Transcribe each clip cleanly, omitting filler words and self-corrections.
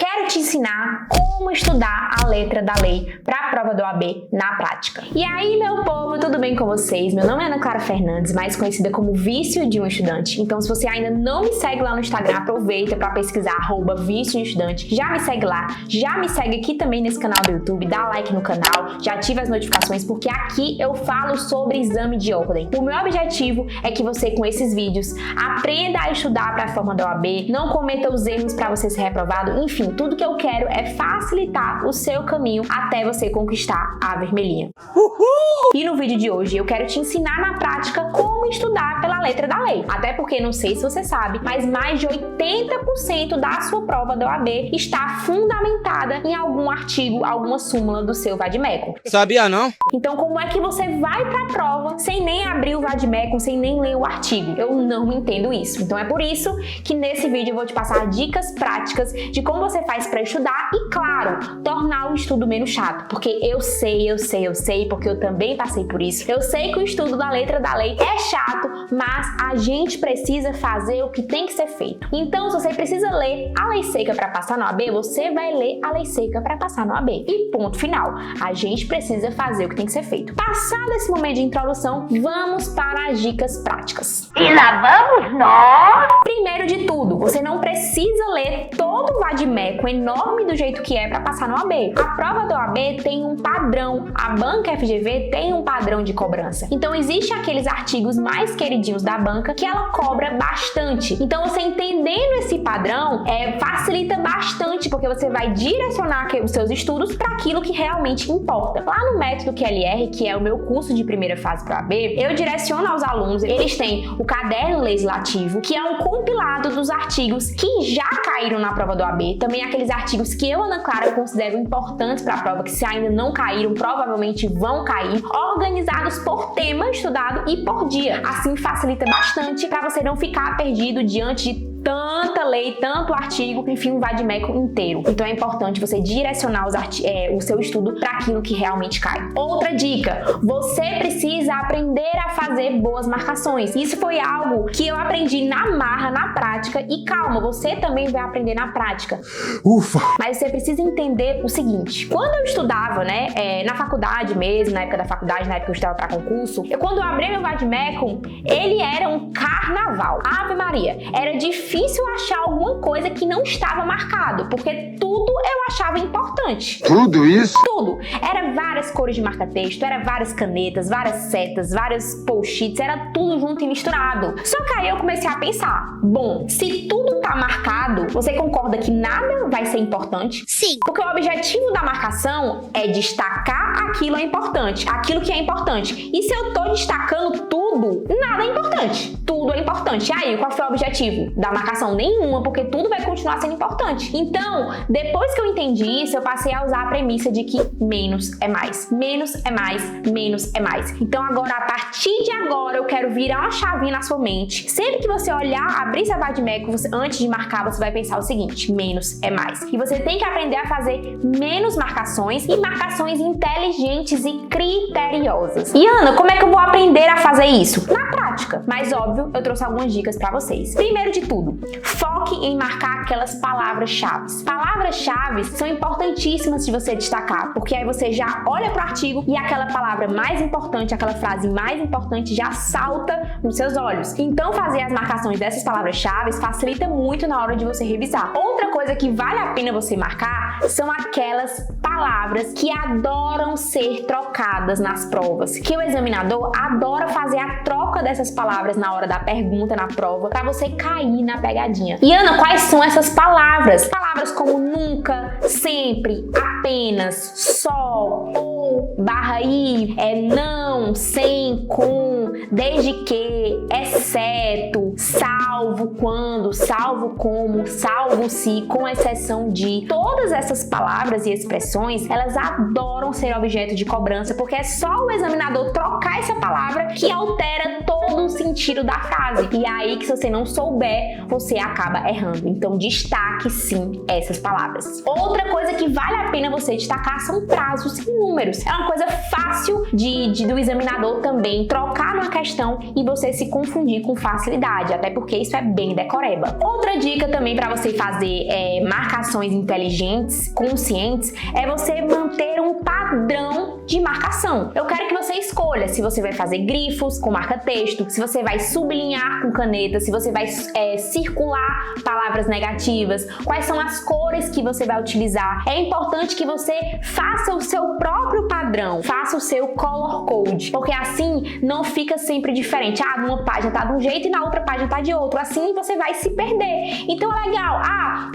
quero te ensinar como estudar a letra da lei para a prova da OAB na prática. E aí, meu povo, tudo bem com vocês? Meu nome é Ana Clara Fernandes, mais conhecida como Vício de um Estudante. Então, se você ainda não me segue lá no Instagram, aproveita para pesquisar @vício de um estudante. Já me segue lá, já me segue aqui também nesse canal do YouTube, dá like no canal, já ativa as notificações, porque aqui eu falo sobre exame de ordem. O meu objetivo é que você, com esses vídeos, aprenda a estudar para a forma da OAB, não cometa os erros para você ser reprovado. Enfim, tudo que eu quero é facilitar o seu caminho até você conquistar a vermelhinha. Uhul! E no vídeo de hoje eu quero te ensinar na prática como estudar pela letra da lei. Até porque, não sei se você sabe, mas mais de 80% da sua prova da OAB está fundamentada em algum artigo, alguma súmula do seu vade-mecum. Sabia não? Então, como é que você vai para a prova sem nem abrir o vade-mecum, sem nem ler o artigo? Eu não entendo isso. Então é por isso que nesse vídeo eu vou te passar dicas práticas de como você faz para estudar e, claro, tornar o estudo menos chato. Porque eu sei, porque eu também passei por isso. Eu sei que o estudo da letra da lei é chato, mas a gente precisa fazer o que tem que ser feito. Então, se você precisa ler a lei seca para passar no OAB, você vai ler a lei seca para passar no OAB. E ponto final. A gente precisa fazer o que tem que ser feito. Passado esse momento de introdução, vamos para as dicas práticas. E lá vamos nós! Primeiro de tudo, você não precisa ler todo o vade-mecum enorme do jeito que é para passar no OAB. A prova do OAB tem um padrão, a banca FGV tem um padrão de cobrança. Então, existem aqueles artigos mais queridinhos da banca que ela cobra bastante. Então, você entendendo esse padrão, facilita bastante, porque você vai direcionar os seus estudos para aquilo que realmente importa. Lá no Método QLR, que é o meu curso de primeira fase para a OAB, eu direciono aos alunos, eles têm o caderno legislativo, que é um compilado dos artigos que já caíram na prova do OAB, também aqueles artigos que eu, Ana Clara, considero importantes para a prova, que se ainda não caíram, provavelmente vão cair, organizados por tema estudado e por dia. Assim facilita bastante para você não ficar perdido diante de tanta lei, tanto artigo, enfim, um vade-mecum inteiro. Então é importante você direcionar o seu estudo para aquilo que realmente cai. Outra dica, você precisa aprender a fazer boas marcações. Isso foi algo que eu aprendi na marra, na prática, e calma, você também vai aprender na prática. Ufa! Mas você precisa entender o seguinte, quando eu estudava, na faculdade mesmo, na época da faculdade, na época que eu estudava para concurso, quando eu abri meu vade-mecum, ele era um carnaval. Ave Maria, era difícil achar alguma coisa que não estava marcado, porque tudo eu achava importante. Tudo isso? Tudo. Era várias cores de marca-texto, era várias canetas, várias setas, vários post-its, era tudo junto e misturado. Só que aí eu comecei a pensar, bom, se tudo tá marcado, você concorda que nada vai ser importante? Sim. Porque o objetivo da marcação é destacar aquilo é importante, aquilo que é importante. E se eu tô destacando tudo, nada é importante. Tudo é importante. E aí, qual foi o objetivo da marcação? Nenhuma, porque tudo vai continuar sendo importante. Então, depois que eu entendi isso, eu passei a usar a premissa de que menos é mais. Menos é mais, menos é mais. Então agora, a partir de agora, eu quero virar uma chavinha na sua mente. Sempre que você olhar, abrir essa vade-mecum, antes de marcar, você vai pensar o seguinte, menos é mais. E você tem que aprender a fazer menos marcações e marcações inteligentes e criteriosas. E Ana, como é que eu vou aprender a fazer isso? Na prática. Mas óbvio, eu trouxe algumas dicas para vocês. Primeiro de tudo, foque em marcar aquelas palavras-chave. Palavras-chave são importantíssimas de você destacar, porque aí você já olha para o artigo e aquela palavra mais importante, aquela frase mais importante já salta nos seus olhos. Então, fazer as marcações dessas palavras-chave facilita muito na hora de você revisar. Outra coisa que vale a pena você marcar são aquelas palavras que adoram ser trocadas nas provas, que o examinador adora fazer a troca dessas palavras na hora da pergunta na prova, para você cair na pegadinha. E Ana, quais são essas palavras? Palavras como nunca, sempre, apenas, só, ou, barra i, não, sem, com, desde que, exceto, salvo quando, salvo como, salvo se, com exceção de. Todas essas palavras e expressões, elas adoram ser objeto de cobrança, porque é só o examinador trocar essa palavra que altera todo o sentido da frase. E é aí que, se você não souber, você acaba errando. Então, destaque sim essas palavras. Outra coisa que vale a pena você destacar são prazos e números. números. É uma coisa fácil do examinador também trocar numa questão e você se confundir com facilidade, até porque isso é bem decoreba. Outra dica também para você fazer marcações inteligentes, conscientes, é você manter um padrão de marcação. Eu quero que você escolha se você vai fazer grifos com marca-texto, se você vai sublinhar com caneta, se você vai circular palavras negativas, quais são as cores que você vai utilizar. É importante que você faça o seu próprio padrão, faça o seu color code, porque assim não fica sempre diferente. Numa página tá de um jeito e na outra página tá de outro. Assim você vai se perder. Então é legal.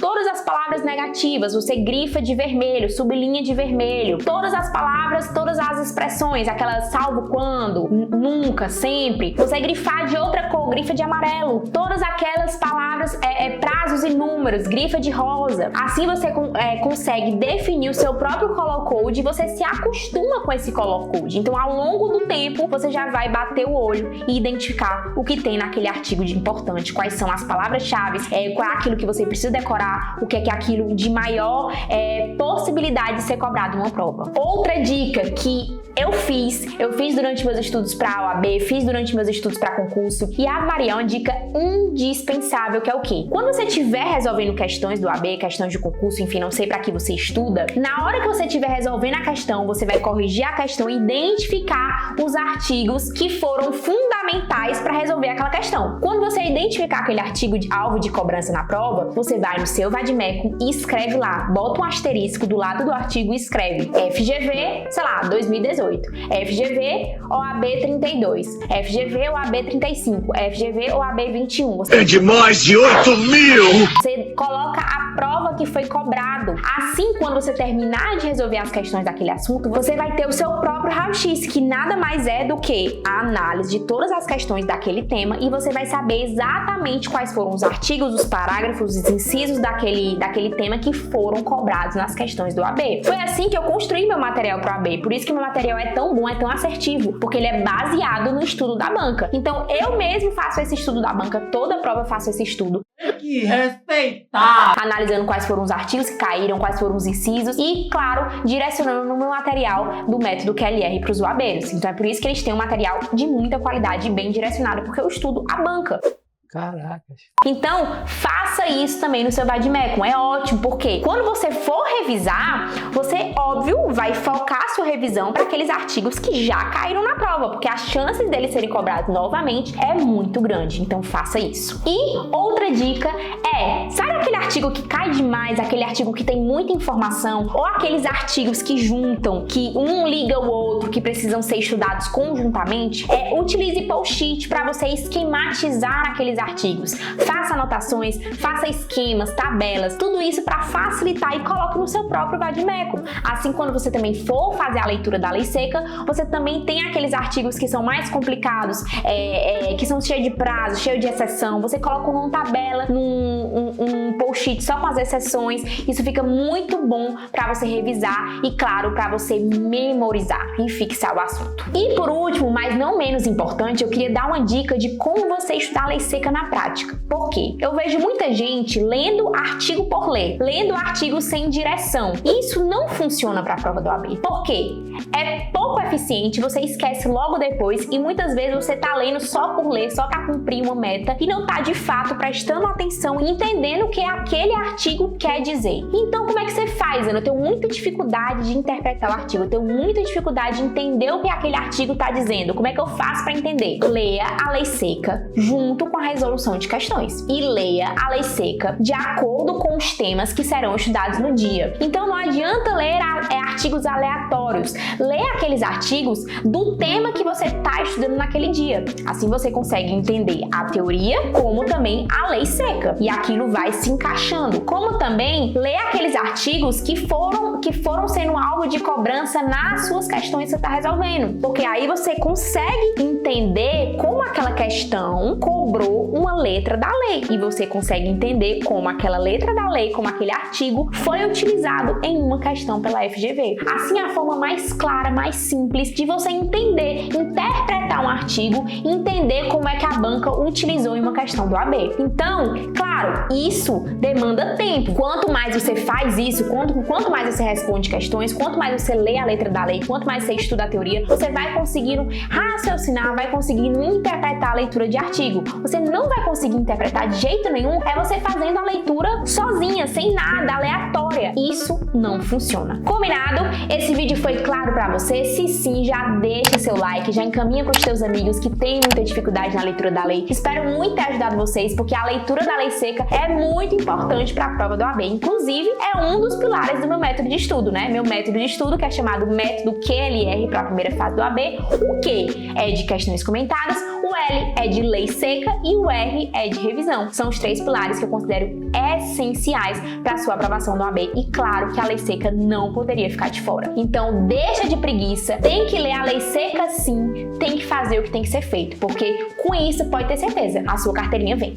Todas as palavras negativas você grifa de vermelho, sublinha de vermelho. Todas as palavras, todas as expressões, aquelas salvo quando, nunca, sempre, você grifar de outra cor, grifa de amarelo. Todas aquelas palavras, prazos e números, grifa de rosa. Assim você consegue definir o seu próprio color code e você se acostuma com esse color code. Então, ao longo do tempo, você já vai bater o olho e identificar o que tem naquele artigo de importante, quais são as palavras-chave, qual é aquilo que você precisa decorar, o que é aquilo de maior possibilidade de ser cobrado numa prova. Outra dica que eu fiz durante meus estudos para a OAB, fiz durante meus estudos para concurso, e a Maria é uma dica indispensável, que é o quê? Quando você estiver resolvendo questões do OAB, questões de concurso, enfim, não sei para que você estuda, na hora que você estiver resolvendo a questão, você vai corrigir a questão e identificar os artigos que foram fundamentais para resolver aquela questão. Quando você identificar aquele artigo de alvo de cobrança na prova, você vai no seu Vadmecum e escreve lá, bota um asterisco do lado do artigo e escreve FGV, sei lá, 2018. FGV OAB 32, FGV OAB 35, FGV OAB 21. É de mais de 8.000! Você coloca a prova que foi cobrado. Assim, quando você terminar de resolver as questões daquele assunto, você vai ter o seu próprio raio-x, que nada mais é do que a análise de todas as questões daquele tema, e você vai saber exatamente quais foram os artigos, os parágrafos, os incisos daquele tema que foram cobrados nas questões do AB. Foi assim que eu construí meu material para o AB, por isso que meu material é tão bom, é tão assertivo, porque ele é baseado no estudo da banca. Então, eu mesmo faço esse estudo da banca, toda prova eu faço esse estudo. Tem que respeitar! Analisando quais foram os artigos que caíram, quais foram os incisos e, claro, direcionando no meu material do método QLR para os UABeiros. Então, é por isso que eles têm um material de muita qualidade e bem direcionado, porque eu estudo a banca. Caracas. Então, faça isso também no seu Vadmecum. É ótimo, porque quando você for revisar, você, óbvio, vai focar a sua revisão para aqueles artigos que já caíram na prova, porque a chance deles serem cobrados novamente é muito grande. Então, faça isso. E outra dica sabe aquele artigo que cai demais, aquele artigo que tem muita informação, ou aqueles artigos que juntam, que um liga o outro, que precisam ser estudados conjuntamente? Utilize post-it para você esquematizar aqueles artigos. Faça anotações, faça esquemas, tabelas, tudo isso para facilitar e coloque no seu próprio Vadmecum. Assim, quando você também for fazer a leitura da lei seca, você também tem aqueles artigos que são mais complicados, que são cheios de prazo, cheios de exceção, você coloca numa tabela, num post-it só com as exceções. Isso fica muito bom para você revisar e, claro, para você memorizar e fixar o assunto. E por último, mas não menos importante, eu queria dar uma dica de como você estudar a lei seca na prática. Por quê? Eu vejo muita gente lendo artigo por ler, lendo artigo sem direção. Isso não funciona para a prova do OAB. Por quê? É pouco eficiente, você esquece logo depois e muitas vezes você tá lendo só por ler, só para cumprir uma meta e não tá de fato prestando atenção e entendendo o que aquele artigo quer dizer. Então, como é que você faz, Ana? Eu tenho muita dificuldade de interpretar o artigo, eu tenho muita dificuldade de entender o que aquele artigo tá dizendo. Como é que eu faço para entender? Leia a lei seca junto com a resolução de questões e leia a lei seca de acordo com os temas que serão estudados no dia. Então, não adianta ler artigos aleatórios. Leia aqueles artigos do tema que você está estudando naquele dia. Assim você consegue entender a teoria, como também a lei seca. E aquilo vai se encaixando. Como também leia aqueles artigos que foram sendo alvo de cobrança nas suas questões que você está resolvendo. Porque aí você consegue entender como aquela questão cobrou uma letra da lei. E você consegue entender como aquela letra da lei, como aquele artigo foi utilizado em uma questão pela FGV. Assim, a forma mais clara, mais simples de você entender, interpretar um artigo e entender como é que a banca utilizou em uma questão do AB. Então, claro, E isso demanda tempo. Quanto mais você faz isso, quanto mais você responde questões, quanto mais você lê a letra da lei, quanto mais você estuda a teoria, você vai conseguindo raciocinar, vai conseguindo interpretar a leitura de artigo. Você não vai conseguir interpretar de jeito nenhum você fazendo a leitura sozinha, sem nada, aleatória. Isso não funciona. Combinado? Esse vídeo foi claro pra você? Se sim, já deixa seu like, já encaminha pros teus amigos que têm muita dificuldade na leitura da lei. Espero muito ter ajudado vocês, porque a leitura da lei seca é muito importante para a prova do OAB. Inclusive, é um dos pilares do meu método de estudo, né? Meu método de estudo, que é chamado método QLR para a primeira fase do OAB. O Q é de questões comentadas, o L é de lei seca e o R é de revisão. São os 3 pilares que eu considero essenciais para a sua aprovação do OAB. E claro que a lei seca não poderia ficar de fora. Então, deixa de preguiça, tem que ler a lei seca sim, tem que fazer o que tem que ser feito, porque com isso, pode ter certeza, a sua carteirinha vem.